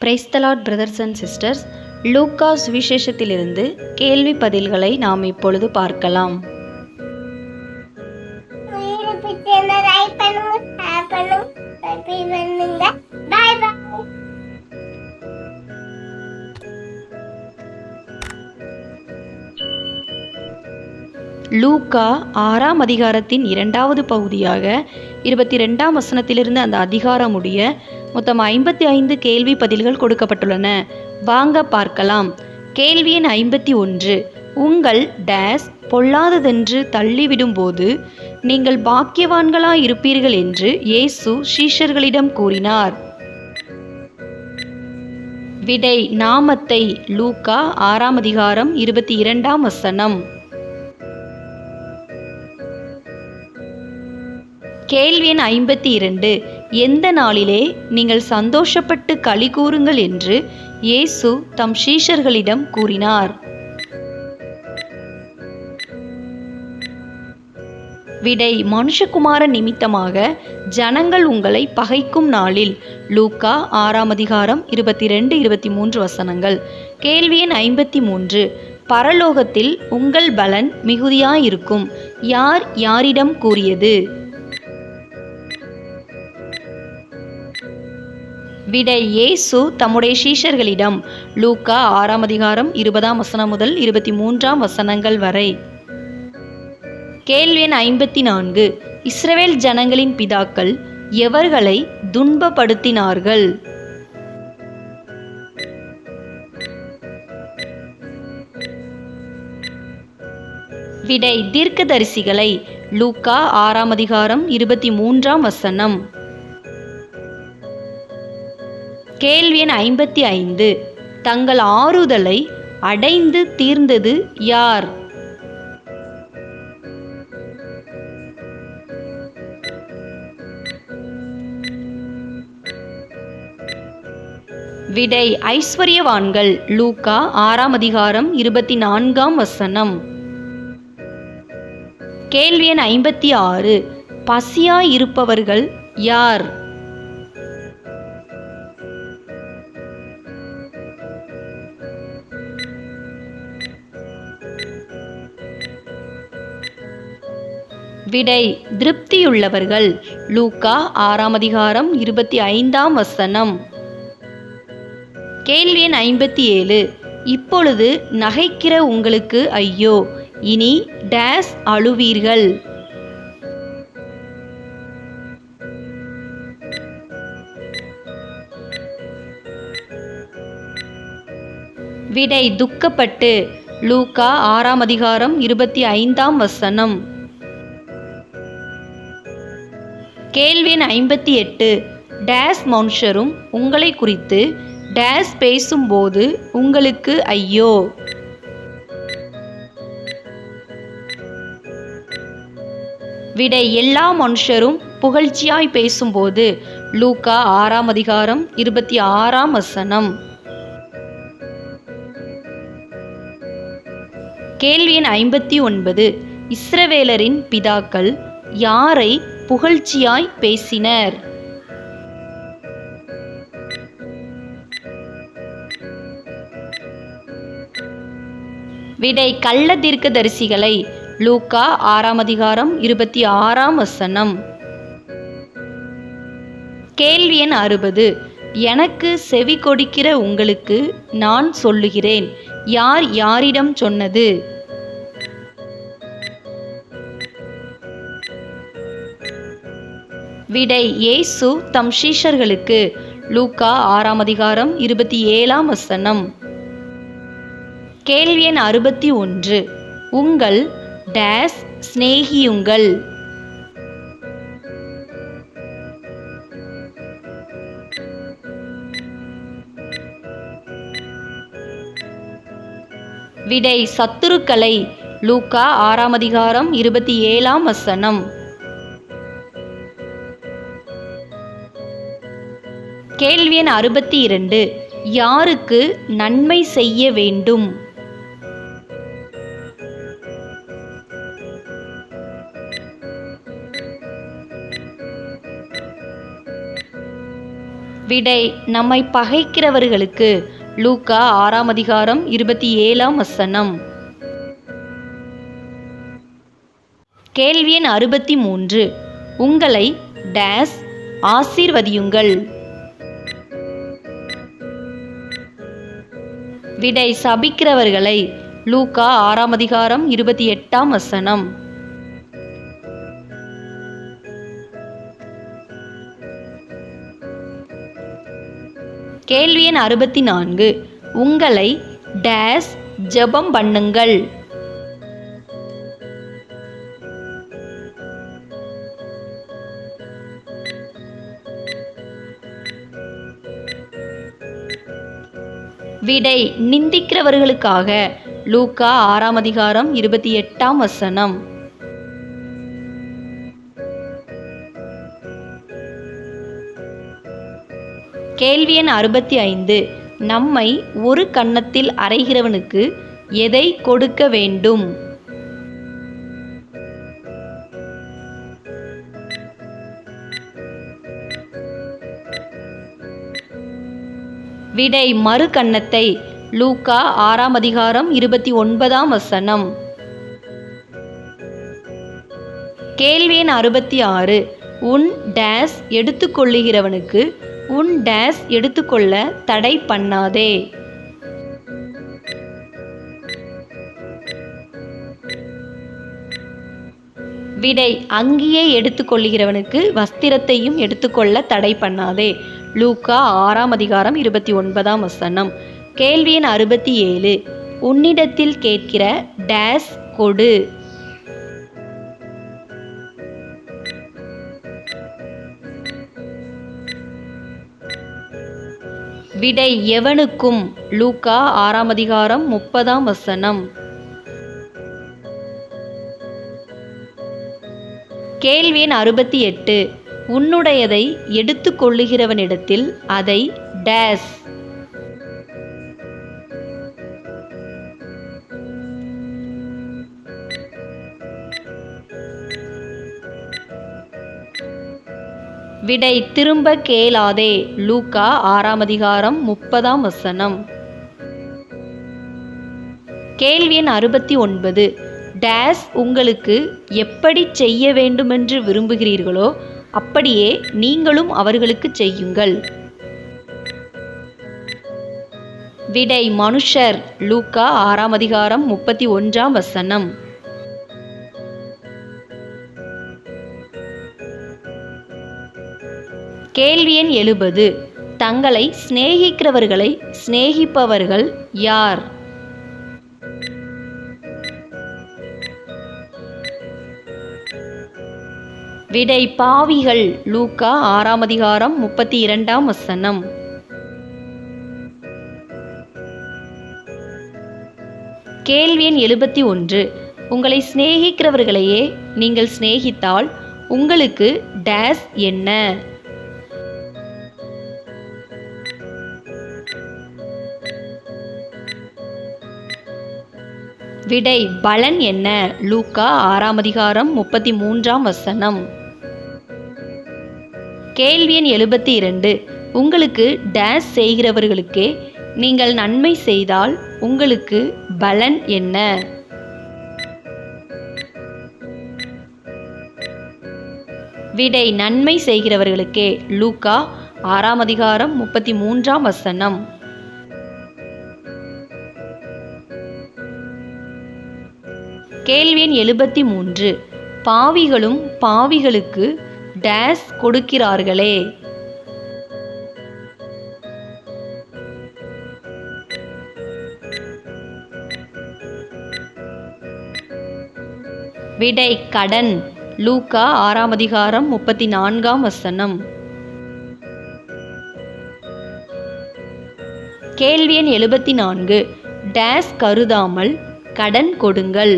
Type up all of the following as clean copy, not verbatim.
Price the Lord brothers and sisters. லூக்கா சுவிசேஷத்திலிருந்து கேள்வி பதில்களை நாம் இப்பொழுது பார்க்கலாம். லூக்கா 6ஆம் அதிகாரத்தின் 2வது பகுதியாக 22ஆம் வசனத்திலிருந்து அந்த அதிகாரம் முடிய மொத்தம் 55 கேள்வி பதில்கள் கொடுக்கப்பட்டுள்ளன. வாங்க பார்க்கலாம். கேள்வி எண் 51. உங்கள் டேஸ் பொல்லாததென்று தள்ளிவிடும்போது நீங்கள் பாக்கியவான்களாய் இருப்பீர்கள் என்று இயேசு சீஷர்களிடம் கூறினார். விடை நாமத்தை. லூக்கா 6ஆம் அதிகாரம் 22ஆம் வசனம். கேள்வி எண் 52. எந்த நாளிலே நீங்கள் சந்தோஷப்பட்டு களி கூறுங்கள் என்று இயேசு தம் சீஷர்களிடம் கூறினார். விடை மனுஷகுமாரன் நிமித்தமாக ஜனங்கள் உங்களை பகைக்கும் நாளில். லூக்கா 6ஆம் அதிகாரம் 22-23 வசனங்கள். கேள்வி எண் 53. பரலோகத்தில் உங்கள் பலன் மிகுதியாயிருக்கும் யார் யாரிடம் கூறியது. விடை இயேசு தம்முடைய சீஷர்களிடம். லூக்கா 6ஆம் அதிகாரம் 20ஆம் வசனம் முதல் 23ஆம் வசனங்கள் வரை. கேள்வி எண் 54. இஸ்ரவேல் ஜனங்களின் பிதாக்கள் எவர்களை துன்பப்படுத்தினார்கள். விடை தீர்க்கதரிசிகளை. லூக்கா 6ஆம் அதிகாரம் 23ஆம் வசனம். கேள்வி எண் 55. தங்கள் ஆறுதலை அடைந்து தீர்ந்தது யார். விடை ஐஸ்வர்யவான்கள். லூக்கா 6ஆம் அதிகாரம் 24ஆம் வசனம். கேள்வி எண் 56. பசியாய் இருப்பவர்கள் யார். விடை திருப்தியுள்ளவர்கள். லூக்கா 6ஆம் அதிகாரம் 25ஆம் வசனம். கேள்வி எண் 57. இப்பொழுது நகைக்கிற உங்களுக்கு ஐயோ, இனி டேஸ் அழுவீர்கள். விடை துக்கப்பட்டு. லூக்கா 6ஆம் அதிகாரம் 25ஆம் வசனம். கேள்வி எண் 58. டேஸ் மனுஷரும் உங்களை குறித்து டேஸ் பேசும்போது உங்களுக்கு ஐயோ. விடை எல்லா மனுஷரும் புகழ்ச்சியாய் பேசும்போது. லூக்கா 6ஆம் அதிகாரம் 26ஆம் வசனம். கேள்வி எண் 59. இஸ்ரவேலரின் பிதாக்கள் யாரை புகழ்ச்சியாய் பேசினர். விடை கள்ள தீர்க்கதரிசிகளை. லூக்கா 6ஆம் அதிகாரம் 26ஆம் வசனம். கேள்வி எண் 60. எனக்கு செவி கொடுக்கிற உங்களுக்கு நான் சொல்லுகிறேன் யார் யாரிடம் சொன்னது. விடை இயேசு தம் சீஷர்களுக்கு. லூக்கா 6ஆம் அதிகாரம் 27ஆம் வசனம். கேள்வி எண் 61. உங்கள் டேஸ் சிநேகியுங்கள். விடை சத்துருக்களை. லூக்கா 6ஆம் அதிகாரம் 27ஆம் வசனம். கேள்வி எண் 62. யாருக்கு நன்மை செய்ய வேண்டும். விடை நம்மை பகைக்கிறவர்களுக்கு. லூக்கா 6:27. கேள்வி எண் 63. உங்களை டேஸ் ஆசீர்வதியுங்கள். விடை சபிக்கிறவர்களை. லூக்கா 6:28. கேள்வி எண் 64. உங்களை டேஸ் ஜெபம் பண்ணுங்கள். விடை நிந்திக்கிறவர்களுக்காக. லூக்கா 6:28. கேள்வி எண் 65. நம்மை ஒரு கன்னத்தில் அறைகிறவனுக்கு எதை கொடுக்க வேண்டும்? விடை மறு கன்னத்தை. லூக்கா 6:29. கேள்வி எண் 66. உன் டேஸ் எடுத்துக்கொள்ளுகிறவனுக்கு உன் டேஸ் எடுத்துக்கொள்ள தடை பண்ணாதே. விடை அங்கியை எடுத்துக்கொள்ளுகிறவனுக்கு வஸ்திரத்தையும் எடுத்துக்கொள்ள தடை பண்ணாதே. லூக்கா 6:29. கேள்வி எண் 67. உன்னிடத்தில் கேட்கிற டேஸ் கொடு. விடை எவனுக்கும். லூக்கா 6:30. கேள்வி எண் 68. உன்னுடையதை எடுத்துக்கொள்ளுகிறவனிடத்தில் அதை டேஸ். விடை திரும்ப கேளாதே. லூக்கா 6:30. கேள்வி எண் 69. டேஸ் உங்களுக்கு எப்படி செய்ய வேண்டுமென்று விரும்புகிறீர்களோ அப்படியே நீங்களும் அவர்களுக்கு செய்யுங்கள். விடை மனுஷர். லூக்கா 6:31. கேள்வி எண் 70. தங்களை சிநேகிக்கிறவர்களை சிநேகிப்பவர்கள் யார்? விடை பாவிகள். லூக்கா 6:32. கேள்வி எண் 71. உங்களை சிநேகிக்கிறவர்களையே நீங்கள் சிநேகித்தால் உங்களுக்கு டேஸ் என்ன? விடை பலன் என்ன? லூக்கா 6:33. கேள்வி எண் 72. உங்களுக்கு டேஸ் செய்கிறவர்களுக்கே நீங்கள் நன்மை செய்தால் உங்களுக்கு பலன் என்ன? விடை நன்மை செய்கிறவர்களுக்கே. லூக்கா 6:33. கேள்வி எண் 73. பாவிகளும் பாவிகளுக்கு டேஸ் கொடுக்கிறார்களே. விடை கடன். லூக்கா 6:34. கேள்வி எண் 74. டேஸ் கருதாமல் கடன் கொடுங்கள்.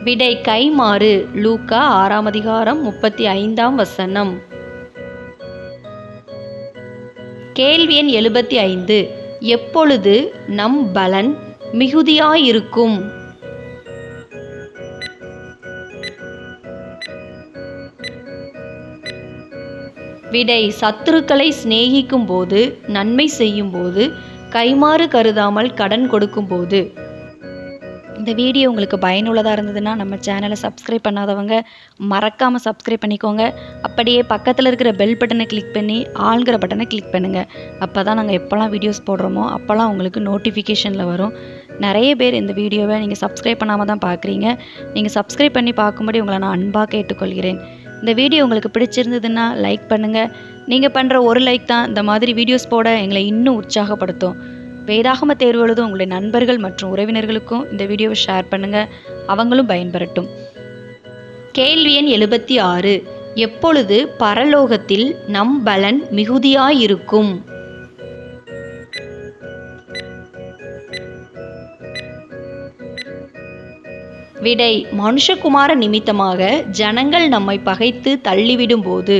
விடை கைமாறு. லூக்கா 6:35. கேள்வி எண் 75. எப்பொழுது நம் பலன் மிகுதியாயிருக்கும்? விடை சத்துருக்களை சிநேகிக்கும் போது, நன்மை செய்யும் போது, கைமாறு கருதாமல் கடன் கொடுக்கும் போது. இந்த வீடியோ உங்களுக்கு பயனுள்ளதாக இருந்ததுன்னா நம்ம சேனலை சப்ஸ்கிரைப் பண்ணாதவங்க மறக்காமல் சப்ஸ்கிரைப் பண்ணிக்கோங்க. அப்படியே பக்கத்தில் இருக்கிற பெல் பட்டனை கிளிக் பண்ணி ஆள்ங்கிற பட்டனை கிளிக் பண்ணுங்கள். அப்போ தான் நாங்கள் எப்போல்லாம் வீடியோஸ் போடுறோமோ அப்போல்லாம் உங்களுக்கு நோட்டிஃபிகேஷனில் வரும். நிறைய பேர் இந்த வீடியோவை நீங்கள் சப்ஸ்கிரைப் பண்ணாமல் தான் பார்க்குறீங்க. நீங்கள் சப்ஸ்கிரைப் பண்ணி பார்க்கும்படி உங்களை நான் அன்பாக கேட்டுக்கொள்கிறேன். இந்த வீடியோ உங்களுக்கு பிடிச்சிருந்ததுன்னா லைக் பண்ணுங்கள். நீங்கள் பண்ணுற ஒரு லைக் தான் இந்த மாதிரி வீடியோஸ் போட எங்களை இன்னும் உற்சாகப்படுத்தும். வேதாகம தேர்வு எழுதும் உங்களுடைய நண்பர்கள் மற்றும் உறவினர்களுக்கும் இந்த வீடியோவை ஷேர் பண்ணுங்கள், அவங்களும் பயன்பெறட்டும். கேள்வி எண் 76. எப்பொழுது பரலோகத்தில் நம் பலன் மிகுதியாயிருக்கும்? விடை மனுஷகுமார நிமித்தமாக ஜனங்கள் நம்மை பகைத்து தள்ளிவிடும் போது.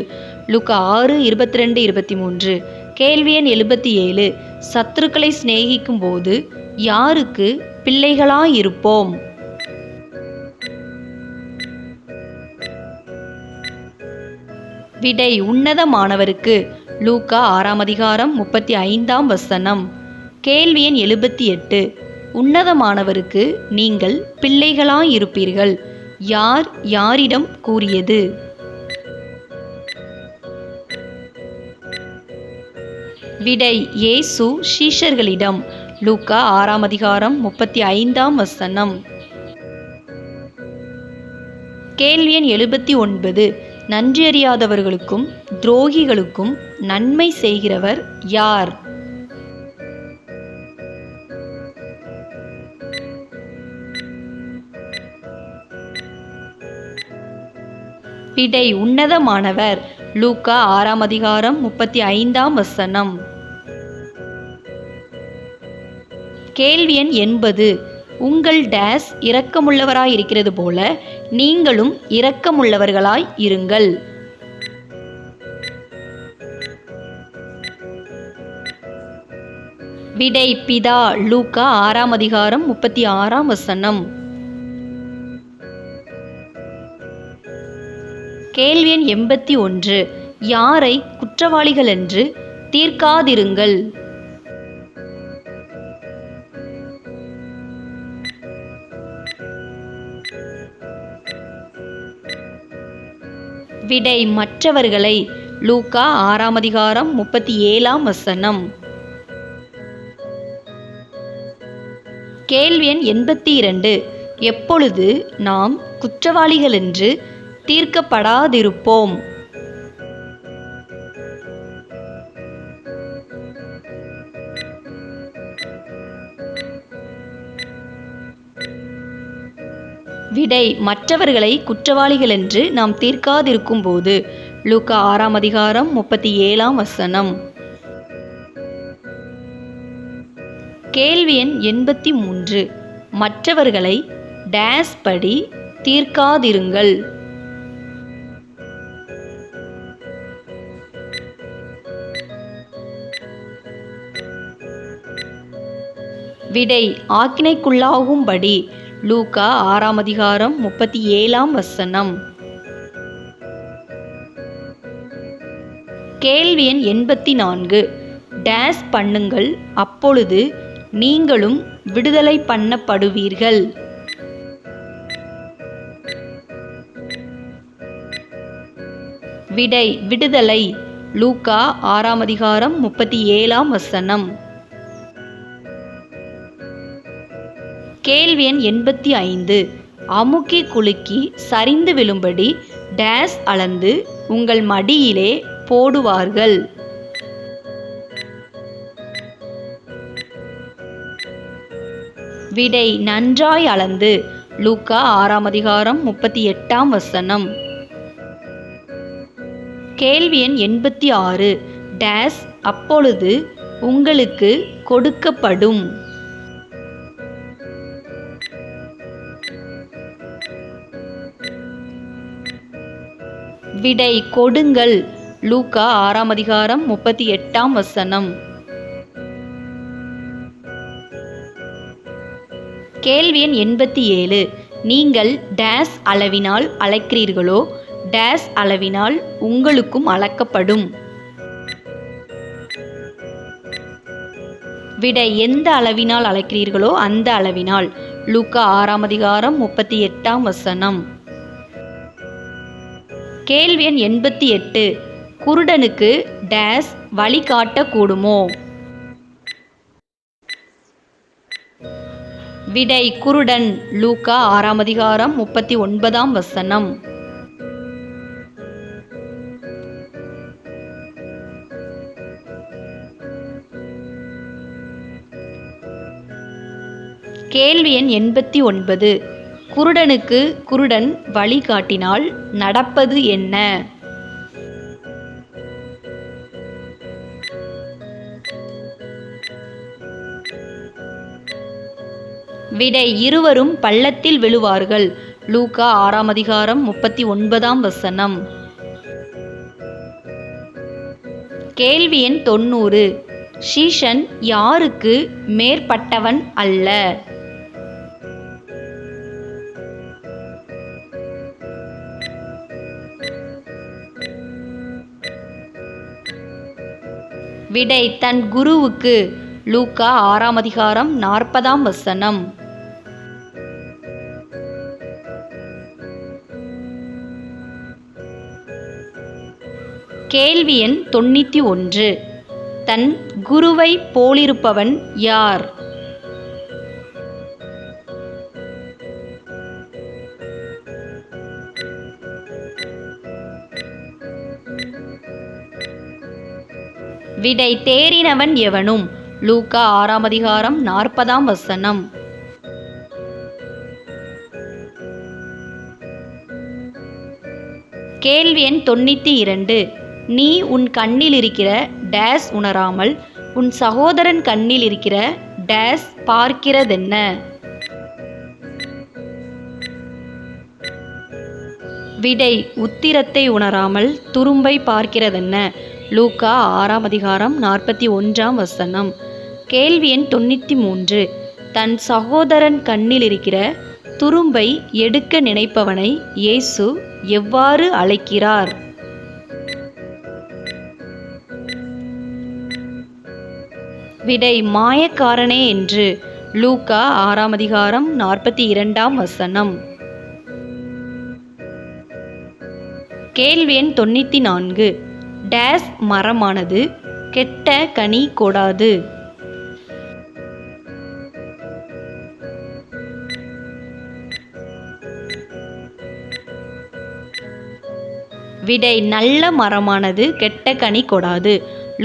லூக்கா 6:22-23. கேள்வி எண் 77. சத்துருக்களை சிநேகிக்கும் போது யாருக்கு பிள்ளைகளாயிருப்போம்? விடை உன்னதமானவருக்கு. லூக்கா 6:35. கேள்வி எண் 78. உன்னதமானவருக்கு நீங்கள் பிள்ளைகளாயிருப்பீர்கள் யார் யாரிடம் கூறியது? விடை இயேசு சீஷர்களிடம். லூக்கா 6:35. கேள்வி எண் 79. நன்றியறியாதவர்களுக்கும் துரோகிகளுக்கும் நன்மை செய்கிறவர் யார்? விடை உன்னதமானவர். லூக்கா 6:35. கேள்வி எண் 80. உங்கள் டேஸ் இரக்கமுள்ளவராய் இருக்கிறது போல நீங்களும் இரக்கமுள்ளவர்களாய் இருங்கள். விடை பிதா. லூக்கா 6:36. கேள்வி எண் 81. யாரை குற்றவாளிகள் என்று தீர்க்காதிருங்கள். விடை மற்றவர்களை. லூக்கா 6:37. கேள்வி எண் 82. எப்பொழுது நாம் குற்றவாளிகள் என்று தீர்க்கப்படாதிருப்போம்? விடை மற்றவர்களை குற்றவாளிகள் என்று நாம் தீர்க்காதிருக்கும் போது. லூக்கா 6:37. கேள்வி எண் 83. மற்றவர்களை டேஸ் படி தீர்க்காதிருங்கள். விடை ஆக்கினைக்குள்ளாகும்படி. லூக்கா 6:37. கேள்வி எண் 84. டேஸ் பண்ணுங்கள், அப்பொழுது நீங்களும் விடுதலை பண்ணப்படுவீர்கள். விடை விடுதலை. லூக்கா 6:37. கேள்வி எண் 85. அமுக்கி குலுக்கி சரிந்து விழும்படி டேஸ் அளந்து உங்கள் மடியிலே போடுவார்கள். விடை நன்றாய் அளந்து. லூக்கா 6:38. கேள்வி எண் 86. டேஸ் அப்பொழுது உங்களுக்கு கொடுக்கப்படும். விடை கொடுங்கள். லூக்கா 6:38. கேள்வி எண் 87. நீங்கள் டேஸ் அளவினால் அளக்கிறீர்களோ டேஸ் அளவினால் உங்களுக்கும் அளக்கப்படும். விடை எந்த அளவினால் அளக்கிறீர்களோ அந்த அளவினால். லூக்கா 6ஆம் அதிகாரம் 38ஆம் வசனம். கேள்வி எண் 88. குருடனுக்கு டேஸ் வழிகாட்ட கூடுமோ? விடை குருடன். லூக்கா 6ஆம் அதிகாரம் 39ஆம் வசனம். கேள்வி எண் 89. குருடனுக்கு குருடன் வழி காட்டினால் நடப்பது என்ன? விடை இருவரும் பள்ளத்தில் விழுவார்கள். லூக்கா 6ஆம் அதிகாரம் 39ஆம் வசனம். கேள்வி எண் 90. சீஷன் யாருக்கு மேற்பட்டவன் அல்ல? விடை தன் குருவுக்கு. லூக்கா 6ஆம் அதிகாரம் 40ஆம் வசனம். கேள்வி எண் 91. தன் குருவை போலிருப்பவன் யார்? விடை தேறினவன் எவனும். லூக்கா 6ஆம் அதிகாரம் 40ஆம் வசனம். கேள்வி எண் 92. நீ உன் கண்ணில் இருக்கிற டேஸ் உணராமல் உன் சகோதரன் கண்ணில் இருக்கிற டேஸ் பார்க்கிறதென்ன? விடை உத்திரத்தை உணராமல் துரும்பை பார்க்கிறதென்ன? லூக்கா 6ஆம் அதிகாரம் 41ஆம் வசனம். கேள்வி எண் 93. தன் சகோதரன் கண்ணில் இருக்கிற துரும்பை எடுக்க நினைப்பவனை இயேசு எவ்வாறு அழைக்கிறார்? விடை மாயக்காரனே என்று. லூக்கா 6ஆம் அதிகாரம் 42ஆம் வசனம். கேள்வி எண் 94. டேஸ் மரமானது கெட்ட கனி கொடாது? விடை நல்ல மரமானது கெட்ட கனி கொடாது.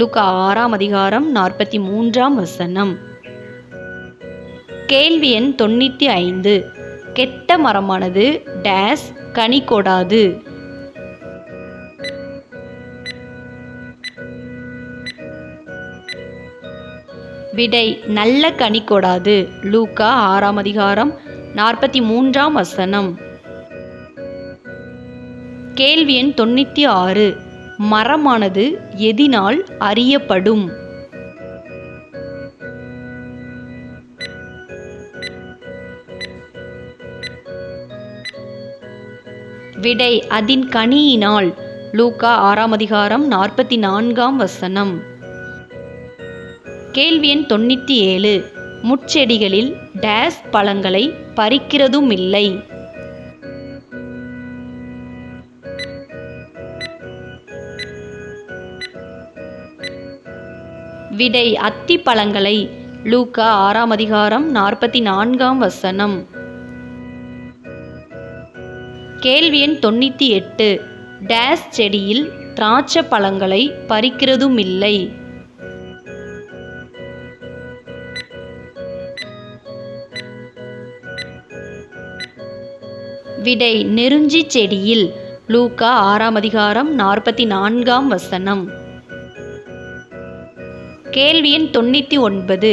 லூக்கா 6ஆம் அதிகாரம் 43ஆம் வசனம். கேள்வி எண் 95. கெட்ட மரமானது டேஸ் கனி கொடாது? விடை நல்ல கனி கொடாது. லூக்கா 6ஆம் அதிகாரம் 43ஆம் வசனம். கேள்வி எண் 96. மரமானது எதினால் அறியப்படும்? விடை அதின் கனியினால். லூக்கா 6ஆம் அதிகாரம் 44ஆம் வசனம். கேள்வி எண் 97. முட்செடிகளில் டேஸ் பழங்களை பறிக்கிறதுமில்லை? விடை அத்தி பழங்களை. லூக்கா 6ஆம் அதிகாரம் 44ஆம் வசனம். கேள்வி எண் 98. டேஸ் செடியில் திராட்சை பழங்களை பறிக்கிறதுமில்லை? விடை நெருஞ்சி செடியில். லூக்கா 6ஆம் அதிகாரம் 44ஆம் வசனம். கேள்வி எண் 99.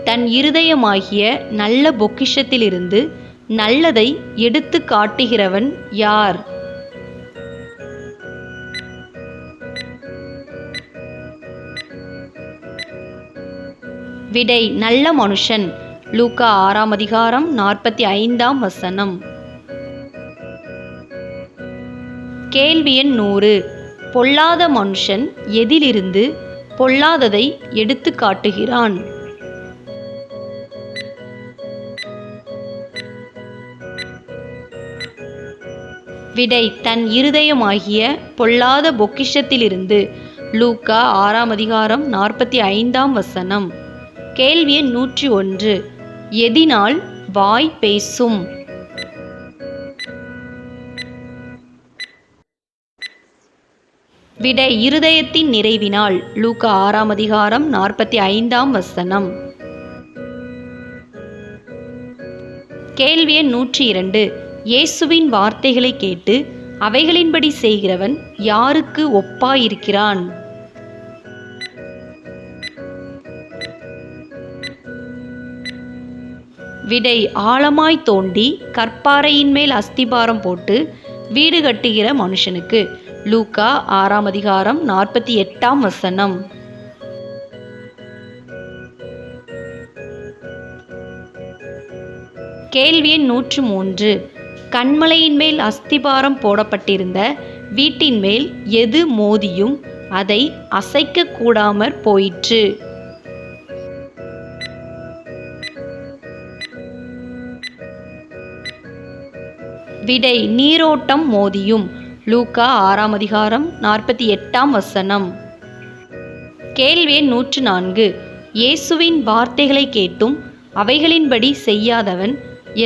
தன் இருதயமாகிய நல்ல பொக்கிஷத்திலிருந்து நல்லதை எடுத்து காட்டுகிறவன் யார்? விடை நல்ல மனுஷன். லூக்கா 6ஆம் அதிகாரம் 45ஆம் வசனம். கேள்வி எண் 100. பொல்லாத மனுஷன் எதிலிருந்து பொல்லாததை எடுத்து காட்டுகிறான்? விடை தன் இருதயமாகிய பொல்லாத பொக்கிஷத்திலிருந்து. லூக்கா 6ஆம் அதிகாரம் 45ஆம் வசனம். கேள்வி எண் 101. எதினால் வாய் பேசும்? விடை இருதயத்தின் நிறைவினால். லூக்கா 6ஆம் அதிகாரம் 45ஆம் வசனம். கேள்வி எண் 102. இயேசுவின் வார்த்தைகளை கேட்டு அவைகளின்படி செய்கிறவன் யாருக்கு ஒப்பாயிருக்கிறான்? விடை ஆழமாய் தோண்டி கற்பாறையின் மேல் அஸ்திபாரம் போட்டு வீடு கட்டுகிற மனுஷனுக்கு. லூக்கா 6ஆம் அதிகாரம் 48ஆம் வசனம். கேள்வி எண் 103. கன்மலையின் மேல் அஸ்திபாரம் போடப்பட்டிருந்த வீட்டின் மேல் எது மோதியும் அதை அசைக்க கூடாமற் போயிற்று? விடை நீரோட்டம் மோதியும். லூக்கா 6ஆம் அதிகாரம் 48ஆம் வசனம். கேள்வி எண் 104. இயேசுவின் வார்த்தைகளை கேட்டும் அவைகளின்படி செய்யாதவன்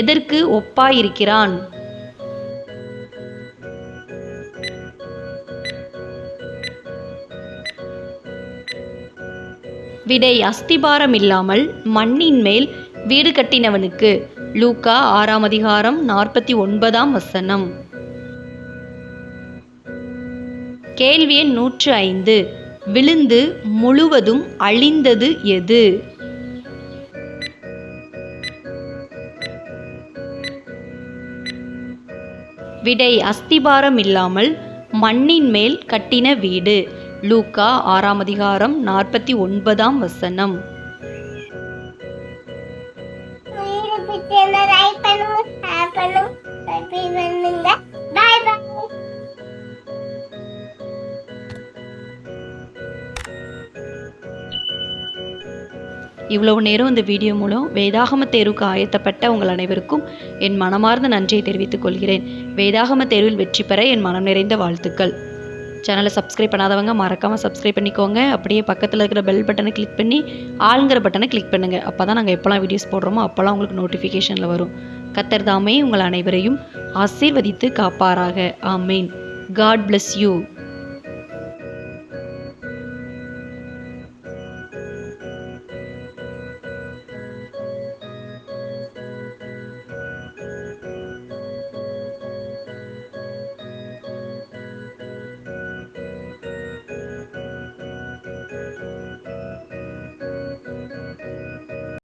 எதற்கு ஒப்பாயிருக்கிறான்? விடை அஸ்திபாரம் இல்லாமல் மண்ணின் மேல் வீடு கட்டினவனுக்கு. லூக்கா 6ஆம் அதிகாரம் 49ஆம் வசனம். கேள்வி எண் 105. விழுந்து முழுவதும் அழிந்தது எது? விடை அஸ்திபாரம் இல்லாமல் மண்ணின் மேல் கட்டின வீடு. லூக்கா 6ஆம் அதிகாரம் 49ஆம் வசனம். இவ்வளவு நேரம் இந்த வீடியோ மூலம் வேதாகம தேர்வுக்கு ஆயத்தப்பட்ட உங்கள் அனைவருக்கும் என் மனமார்ந்த நன்றியை தெரிவித்துக் கொள்கிறேன். வேதாகம தேர்வில் வெற்றி பெற என் மனம் நிறைந்த வாழ்த்துக்கள். சேனலை சப்ஸ்கிரைப் பண்ணாதவங்க மறக்காமல் சப்ஸ்கிரைப் பண்ணிக்கோங்க. அப்படியே பக்கத்தில் இருக்கிற பெல் பட்டனை கிளிக் பண்ணி ஆளுங்கிற பட்டனை கிளிக் பண்ணுங்கள். அப்போ தான் நாங்கள் எப்போல்லாம் வீடியோஸ் போடுறோமோ அப்போல்லாம் உங்களுக்கு நோட்டிஃபிகேஷனில் வரும். கர்த்தர் தாமே உங்கள் அனைவரையும் ஆசீர்வதித்து காப்பாராக. ஆமேன். God bless you.